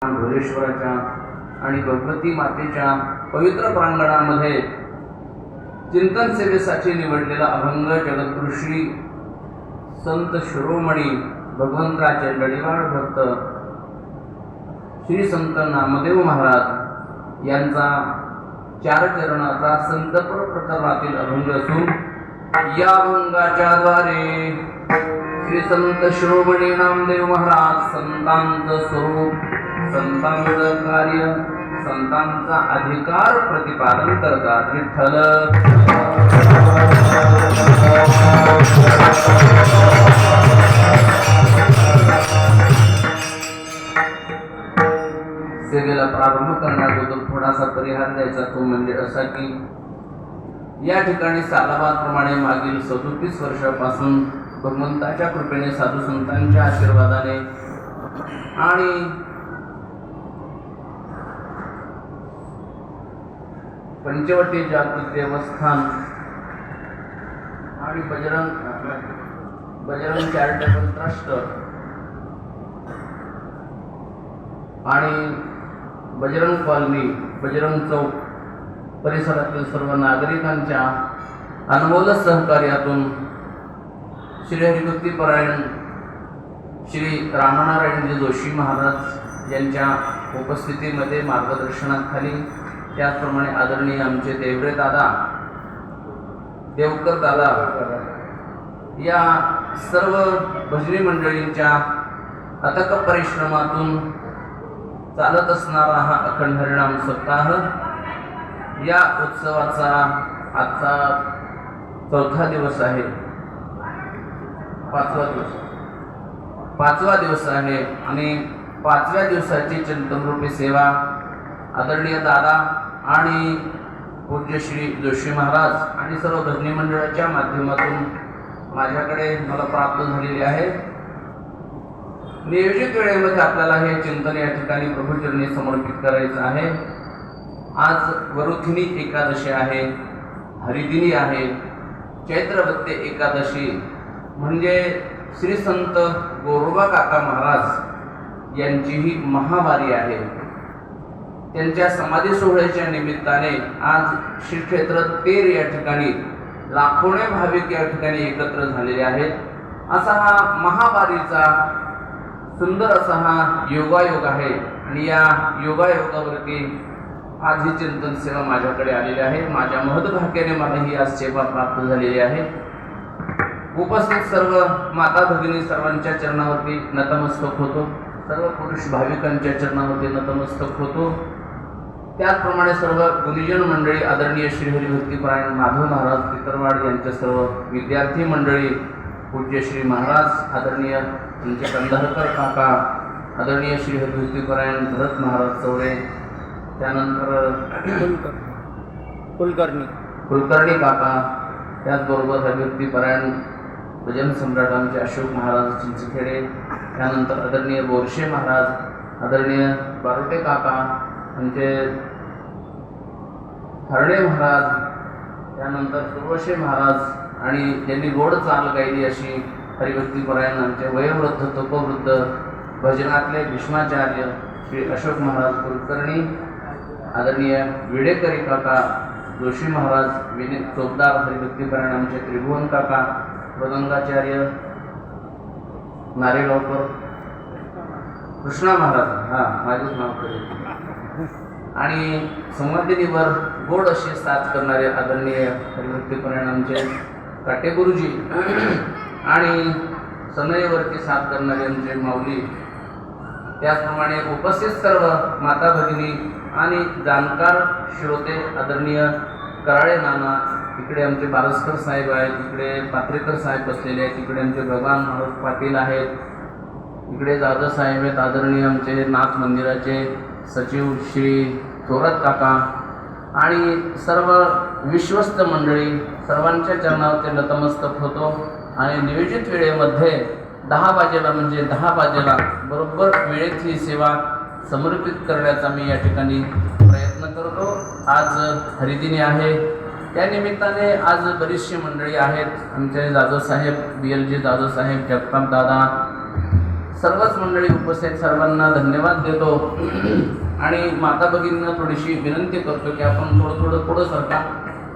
भुवनेश्वराच्या आणि भगवती मातेच्या पवित्र प्रांगणामध्ये चिंतन सेवेसाठी निवडलेला अभंग जगद्गुरु श्री संत शिरोमणी भगवंतराचे लढीवाळ भक्त श्री संत नामदेव महाराज यांचा चार चरणाचा संतपर प्रकरणातील अभंग असून या अभंगाच्या द्वारे श्री संत शिरोमणी नामदेव महाराज संतांचं स्वरूप, संतांचं कार्य, संतांचा अधिकार प्रतिपादन करतात. विठ्ठल सेवेला प्रारंभ करण्याबद्दल थोडासा परिहार द्यायचा तो म्हणजे असा की या ठिकाणी सालाबादप्रमाणे मागील 37 वर्षापासून भगवंताच्या कृपेने, साधू संतांच्या आशीर्वादाने आणि पंचवटी जागृत देवस्थान आणि बजरंग चॅरिटेबल ट्रस्ट आणि बजरंग कॉलनी, बजरंग चौक परिसरातील सर्व नागरिकांच्या अनमोल सहकार्यातून श्री हरिभक्तीपरायण श्री रामनारायणजी जोशी महाराज यांच्या उपस्थितीमध्ये मार्गदर्शनाखाली, त्याचप्रमाणे आदरणीय आमचे देवरे दादा, देवकर दादा या सर्व भजनी मंडळींच्या अथक परिश्रमातून चालत असणारा हा अखंड हरिनाम सप्ताह या उत्सवाचा आजचा चौथा दिवस आहे, पाचवा दिवस आहे आणि 5व्या दिवसाची चिंतनरूपी सेवा आदरणीय दादा आणि पूज्य श्री जोशी महाराज आणि सर्व भजनी मंडळाच्या माध्यमातून माझ्याकडे मला प्राप्त झालेली आहे. नियोजित वेळेमध्ये आपल्याला हे चिंतन या ठिकाणी प्रभूचरणी समर्पित करायचं आहे. आज वरुथिनी एकादशी आहे, हरिदिनी आहे, चैत्रवत्ते एकादशी म्हणजे श्री संत गोरोबा काका महाराज यांची ही महावारी आहे. त्यांच्या समाधी सोहळ्याच्या निमित्ताने आज श्री क्षेत्र तेर या ठिकाणी लाखोने भाविक या ठिकाणी एकत्र झालेले आहेत. असा हा महावारीचा सुंदर असा हा योगायोग आहे आणि या योगायोगावरती आज ही चिंतन सेवा माझ्याकडे आलेली आहे. माझ्या महदभाग्याने मला ही आज सेवा प्राप्त झालेली आहे. उपस्थित सर्व माता भगिनी सर्वांच्या चरणावरती नतमस्तक होतो, सर्व पुरुष भाविकांच्या चरणावरती नतमस्तक होतो. त्याचप्रमाणे सर्व गुणीजन मंडळी, आदरणीय श्री हरिभक्तीपरायण माधव महाराज पितरवाड यांच्या सर्व विद्यार्थी मंडळी, पूज्य श्री महाराज, आदरणीय आमचे कंधारकर काका, आदरणीय श्री हरिभक्तीपरायण भरत महाराज चौरे, त्यानंतर कुलकर्णी काका, त्याचबरोबर हरिभक्तीपरायण भजन सम्राट आमचे अशोक महाराज चिंचखेडे, त्यानंतर आदरणीय बोरशे महाराज, आदरणीय बारोटे काका, आमचे हरणे महाराज, त्यानंतर सुरवशे महाराज आणि ज्यांनी गोड चाल गायली अशी हरिभक्तीपरायण आमचे वयोवृद्ध तपोवृद्ध भजनातले भीष्माचार्य श्री अशोक महाराज कुलकर्णी, आदरणीय विडेकरी काका, जोशी महाराज, विनीत चोपदार, हरिभक्तीपरायण आमचे त्रिभुवन काका, मृदंगाचार्य नारेगावकर, कृष्णा महाराज, माझेच नाव करेल, आणि संवादिनीवर गोड अशी साथ करणारे आदरणीय हरिभक्तीपरायण आमचे काटे गुरुजी आणि सनईवरती साथ करणारे आमचे माऊली, त्याचप्रमाणे उपस्थित सर्व माता भगिनी आणि जाणकार श्रोते, आदरणीय कराळे नाना, इकडे आमचे बारसकर साहेब आहेत, इकडे पात्रेकर साहेब बसलेले आहेत, इकडे आमचे भगवान महाराज पाटील आहेत, इकडे दादा साहेब आहेत, आदरणीय आमचे नाथ मंदिराचे सचिव श्री थोरात काका आणि सर्व विश्वस्त मंडळी, सर्वांच्या चरणावरती नतमस्तक होतो. आणि नियोजित वेळेमध्ये 10 वाजेला म्हणजे 10 वाजेला बरोबर वेळेत ही सेवा समर्पित करण्याचा मी या ठिकाणी प्रयत्न करतो. आज हरिदिनी आहे, त्यानिमित्ताने आज बरीचशी मंडळी आहेत. आमचे जाधव साहेब, BLG जाधव साहेब, जगताप दादा, सर्वच मंडळी उपस्थित सर्वांना धन्यवाद देतो आणि माता भगिनींना थोडीशी विनंती करतो की आपण थोडं पुढं सरका,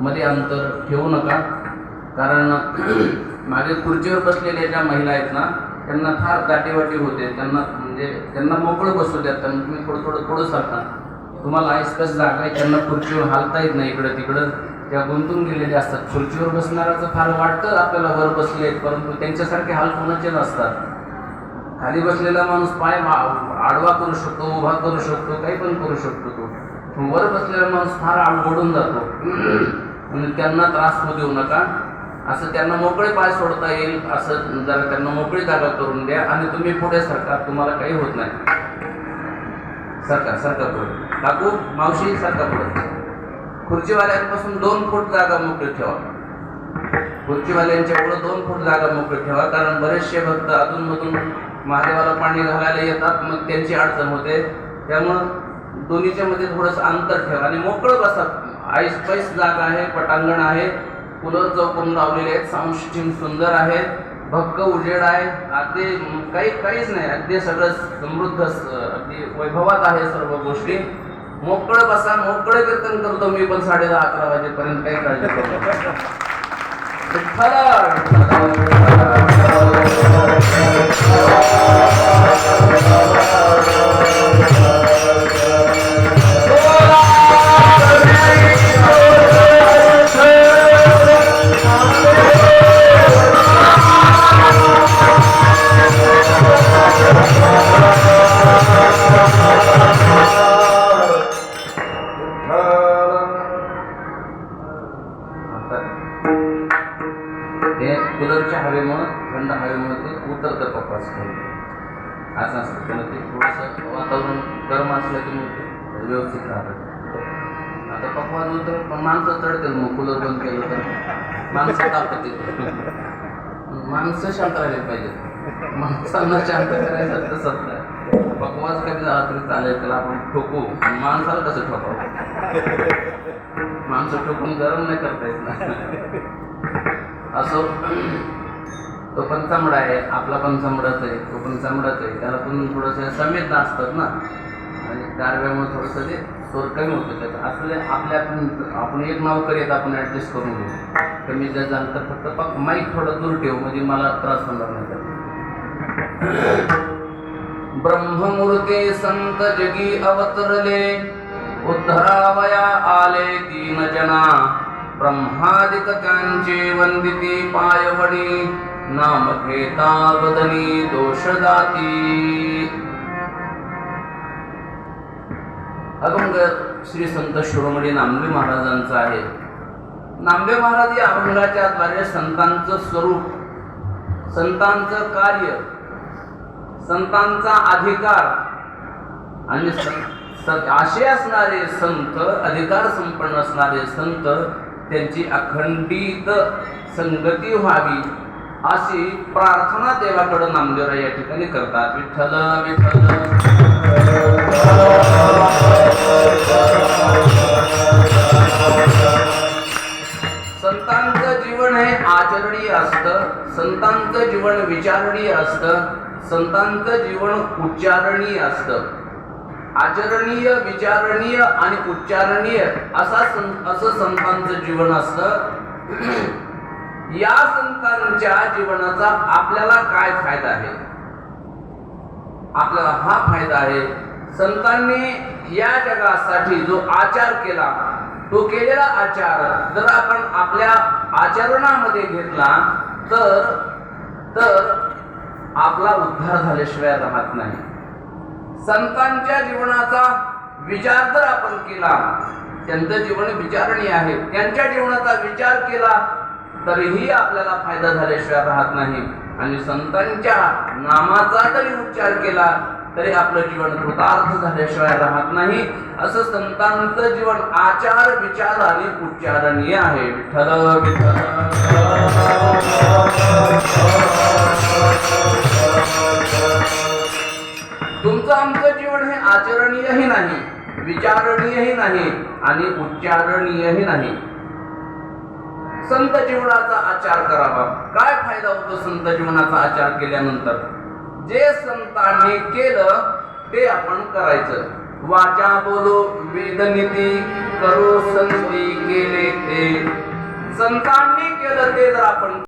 मध्ये अंतर ठेवू नका, कारण मागे खुर्चीवर बसलेल्या ज्या महिला आहेत ना त्यांना फार दाटीवाटी होते, त्यांना मोकळं बसू द्या, त्यांना तुम्ही थोडं पुढं सरका. तुम्हाला ऐसपैस जागा आहे, त्यांना खुर्चीवर हालता येत नाही इकडं तिकडं, त्या गुंतून गेलेल्या असतात. खुर्चीवर बसणाराचं फार वाटतं आपल्याला वर बसले, परंतु त्यांच्यासारखे हाल कोणाचे नसतात. खाली बसलेला माणूस पाय आडवा करू शकतो, उभा करू शकतो, काही पण करू शकतो तो. वर बसलेला माणूस फार आवडून जातो आणि त्यांना त्रास होऊ देऊ नका. असं त्यांना मोकळे पाय सोडता येईल असं जरा त्यांना मोकळी जागा करून द्या आणि तुम्ही पुढे सरका, तुम्हाला काही होत नाही. सरका पुढे. काकू मावशी सरका पुढे. खुर्चीवाल्यांपासून 2 फूट जागा मोकळी ठेवा. खुर्चीवाल्यांच्या पुढे 2 फूट जागा मोकळी ठेवा, कारण बरेचसे भक्त अधूनमधून महादेवाला पाणी घालायला येतात, मग त्यांची अडचण होते. त्यामुळं दोन्हीच्या मध्ये थोडंसं अंतर ठेवा आणि मोकळं बसा. ऐसपैस जागा आहे, पटांगण आहे, फुलं चौकून लावलेले आहेत, साऊंड सिस्टीम सुंदर आहे, भक्क उजेड आहे, अगदी काहीच नाही, अगदी सगळं समृद्ध, अगदी वैभवात आहे सर्व गोष्टी. मोकळं बसा, मोकळं कीर्तन करतो मी पण 10:30-11 वाजेपर्यंत, काही काळजी करू नका. कुलरच्या हवेमुळं, थंड हवेमुळे ते उतरतं कपास खाली असं असतं. त्यामुळे ते थोडंसं वातावरण गरम असलं की मग व्यवस्थित राहतं. आता पकवास उतर पण माणसं चढतील, मग कूलर बंद केलं तर माणसं तापतील. माणसं शांत राहिले पाहिजे, माणसांना शांत करायचं तसंच नाही. पकवास कधी झाला तरी चालेल, त्याला आपण ठोकू, माणसाला कसं ठोकावं? माणसं ठोकून गरम नाही करता येत ना. असो, तो पण चामडा आहे, आपला पण चामडाच आहे, तो पण चामडाच आहे, त्याला पण थोडंसं समेत असतात ना, आणि गारव्यामुळे थोडंसं ते स्वर कमी होतं त्याचं. असं आपण एक नाव करीत आपण ॲडजस्ट करून घेऊ. कमी जर झालं तर फक्त माईक थोडं दूर ठेवू, म्हणजे मला त्रास होणार नाही. ब्रह्ममूर्ती संत जगी अवतरले, उद्धरावया आले 3 जना, ब्रह्मादिक त्यांचे वंदिती पायवडी, नाम घेता वदनी दोष जाती. अभंग श्री संत शिरोमणी नामदेव महाराजांचा आहे. नामदेव महाराज या अभंगाच्या द्वारे संतांचं स्वरूप, संतांचं कार्य, संतांचा अधिकार आणि असे असणारे संत, अधिकार संपन्न असणारे संत, त्यांची अखंडित संगती व्हावी अशी प्रार्थना देवाकडे नामदेवराय या ठिकाणी करतात. विठ्ठल विठ्ठल. संतांचं जीवन हे आचरणीय असतं, संतांचं जीवन विचारणीय असतं, संतांचं जीवन उच्चारणीय असतं. आचरणीय, विचारणीय आणि उच्चारणीय असं संतांचं जीवन असतं. या संतांच्या जीवनाचा आपल्याला काय फायदा आहे? आपल्याला हा फायदा आहे, संतांनी या जगासाठी जो आचार केला, तो केलेला आचार जर आपण आपल्या आचरणामध्ये घेतला तर आपला उद्धार झाल्याशिवाय राहत नाही. संतांच्या जीवनाचा विचार जर आपण केला, त्यांचं जीवन विचारणीय आहे, त्यांच्या जीवनाचा विचार केला तरीही आपल्याला फायदा झाल्याशिवाय राहत नाही. आणि संतांच्या नामाचा जरी उच्चार केला तरी आपलं जीवन कृतार्थ झाल्याशिवाय राहत नाही. असं संतांचं जीवन आचार, विचार आणि उच्चारणीय आहे. विठ्ठल विठ्ठल. तुमचं आमचं जीवन हे आचरणीयही नाही, विचारणीयही नाही आणि उच्चारणीयही नाही. संत जीवनाचा आचार करावा. काय फायदा होतो संत जीवनाचा आचार केल्यानंतर? जे संतांनी केलं ते आपण करायचं. वाचा बोलो वेदनीती, करो संती केले ते. संतांनी केलं ते जर आपण